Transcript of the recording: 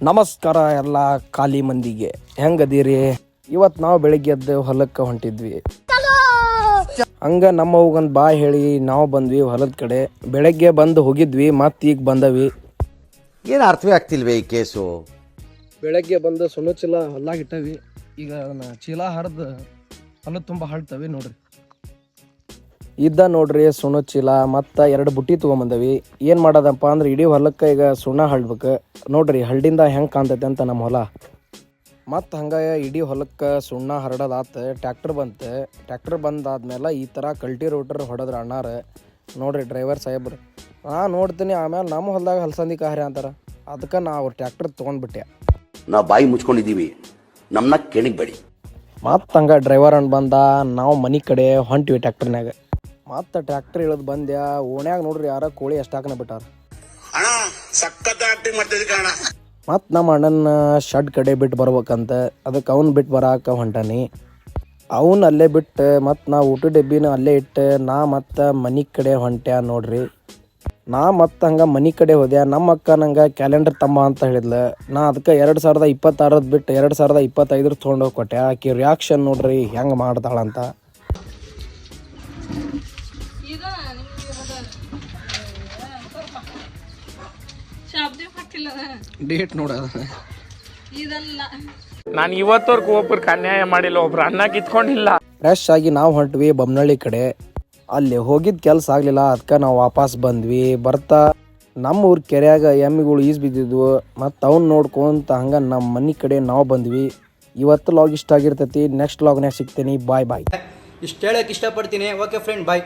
ನಮಸ್ಕಾರ ಎಲ್ಲ ಖಾಲಿ ಮಂದಿಗೆ, ಹೆಂಗದೀರಿ? ಇವತ್ತು ನಾವು ಬೆಳಿಗ್ಗೆ ಎದ್ದು ಹೊಲಕ್ಕೆ ಹೊಂಟಿದ್ವಿ. ಹಂಗ ನಮ್ಮ ಹೋಗಂದು ಬಾ ಹೇಳಿ ನಾವು ಬಂದ್ವಿ ಹೊಲದ ಕಡೆ. ಬೆಳಗ್ಗೆ ಬಂದು ಹೋಗಿದ್ವಿ, ಮತ್ತೆ ಈಗ ಬಂದವಿ. ಏನು ಅರ್ಥವೇ ಆಗ್ತಿಲ್ವೇ ಈ ಕೇಸು? ಬೆಳಗ್ಗೆ ಬಂದು ಸುಣ್ಣ ಚೀಲ ಹೊಲ್ಲಾಗ ಇಟ್ಟವಿ. ಈಗ ಅದನ್ನ ಚೀಲ ಹರಿದು ಹೊಲ ತುಂಬ ಹಳ್ತವಿ ನೋಡ್ರಿ. ಇದ್ದ ನೋಡ್ರಿ ಸುಣ್ಣ ಚೀಲ ಮತ್ತು 2 ಬುಟ್ಟಿ ತೊಗೊಂಬಂದವಿ. ಏನು ಮಾಡೋದಪ್ಪ ಅಂದ್ರೆ ಇಡೀ ಹೊಲಕ್ಕೆ ಈಗ ಸುಣ್ಣ ಹಳ್ಬೇಕು ನೋಡ್ರಿ. ಹಳ್ಳಿಂದ ಹೆಂಗೆ ಕಾಣ್ತೈತೆ ಅಂತ ನಮ್ಮ ಹೊಲ. ಮತ್ತು ಹಂಗೆ ಇಡೀ ಹೊಲಕ್ಕೆ ಸುಣ್ಣ ಹರಡೋದಾತು. ಟ್ಯಾಕ್ಟರ್ ಬಂತು. ಟ್ಯಾಕ್ಟರ್ ಬಂದಾದ್ಮೇಲೆ ಈ ಥರ ಕಲ್ಟಿ ರೋಟರ್ ಹೊಡೆದ್ರೆ ಅಣ್ಣಾರ ನೋಡ್ರಿ, ಡ್ರೈವರ್ ಸಾಹೇಬ್ರು. ನೋಡ್ತೀನಿ. ಆಮೇಲೆ ನಮ್ಮ ಹೊಲದಾಗ ಹಲಸಂದಿ ಕಾರ್ಯ ಅಂತಾರೆ. ಅದಕ್ಕೆ ನಾ ಅವ್ರ ಟ್ಯಾಕ್ಟರ್ ತೊಗೊಂಡ್ಬಿಟ್ಟೆ. ನಾವು ಬಾಯಿ ಮುಚ್ಕೊಂಡಿದ್ದೀವಿ, ನಮ್ಮನ್ನ ಕೆಣಿಗ್ಬೇಡಿ. ಮತ್ತು ಹಂಗೆ ಡ್ರೈವರ್ ಅಣ್ಣ ಬಂದ. ನಾವು ಮನೆ ಕಡೆ ಹೊಂಟಿವಿ ಟ್ಯಾಕ್ಟರ್ನಾಗ. ಮತ್ತು ಟ್ಯಾಕ್ಟರ್ ಇಳಿದು ಬಂದ್ಯಾ. ಓಣ್ಯಾಗ ನೋಡ್ರಿ ಯಾರ ಕೋಳಿ ಎಷ್ಟಾಕನ ಬಿಟ್ಟಾರ. ಮತ್ತು ನಮ್ಮ ಅಣ್ಣನ ಶೆಡ್ ಕಡೆ ಬಿಟ್ಟು ಬರ್ಬೇಕಂತ, ಅದಕ್ಕೆ ಅವ್ನು ಬಿಟ್ಟು ಬರಾಕ ಹೊಂಟಾನಿ. ಅವನು ಅಲ್ಲೇ ಬಿಟ್ಟು ಮತ್ತು ನಾ ಊಟ ಡಬ್ಬಿನ ಅಲ್ಲೇ ಇಟ್ಟು ನಾ ಮತ್ತು ಮನೆ ಕಡೆ ಹೊಂಟ್ಯಾ ನೋಡ್ರಿ. ನಾ ಮತ್ತು ಹಂಗೆ ಮನೆ ಕಡೆ ಹೋದೆ. ನಮ್ಮ ಅಕ್ಕ ನಂಗೆ ಕ್ಯಾಲೆಂಡರ್ ತಮ್ಮ ಅಂತ ಹೇಳಿದ್ಲು. ನಾ ಅದಕ್ಕೆ 2026 ಬಿಟ್ಟು 2025 ತೊಗೊಂಡೋಗಿ ಕೊಟ್ಟೆ. ಆಕೆ ರಿಯಾಕ್ಷನ್ ನೋಡ್ರಿ ಹೆಂಗೆ ಮಾಡ್ತಾಳಂತ. ಡೇಟ್ ನೋಡೋದ ನಾನು ಇವತ್ತವರೆಗೂ ಒಬ್ರಿಗೆ ಅನ್ಯಾಯ ಮಾಡಿಲ್ಲ, ಒಬ್ರು ಅನ್ನ ಕಿತ್ಕೊಂಡಿಲ್ಲ. ಫ್ರೆಶ್ ಆಗಿ ನಾವು ಹೊಂಟ್ವಿ ಬೊಮ್ಮನಹಳ್ಳಿ ಕಡೆ. ಅಲ್ಲಿ ಹೋಗಿದ್ದ ಕೆಲಸ ಆಗಲಿಲ್ಲ, ಅದಕ್ಕೆ ನಾವು ವಾಪಸ್ ಬಂದ್ವಿ. ಬರ್ತಾ ನಮ್ಮ ಊರ ಕೆರೆಯಾಗ ಎಮ್ಮಿಗಳು ಈಜು ಬಿದ್ದಿದ್ವು. ಮತ್ತು ಅವ್ನು ನೋಡ್ಕೊಂತ ಹಂಗೆ ನಮ್ಮ ಮನೆ ಕಡೆ ನಾವು ಬಂದ್ವಿ. ಇವತ್ತು ಲಾಗ್ ಇಷ್ಟ ಆಗಿರ್ತೈತಿ. ನೆಕ್ಸ್ಟ್ ಲಾಗ್ನಾಗ ಸಿಗ್ತೀನಿ. ಬಾಯ್ ಬಾಯ್. ಇಷ್ಟು ಹೇಳೋಕೆ ಇಷ್ಟಪಡ್ತೀನಿ. ಓಕೆ ಫ್ರೆಂಡ್, ಬಾಯ್.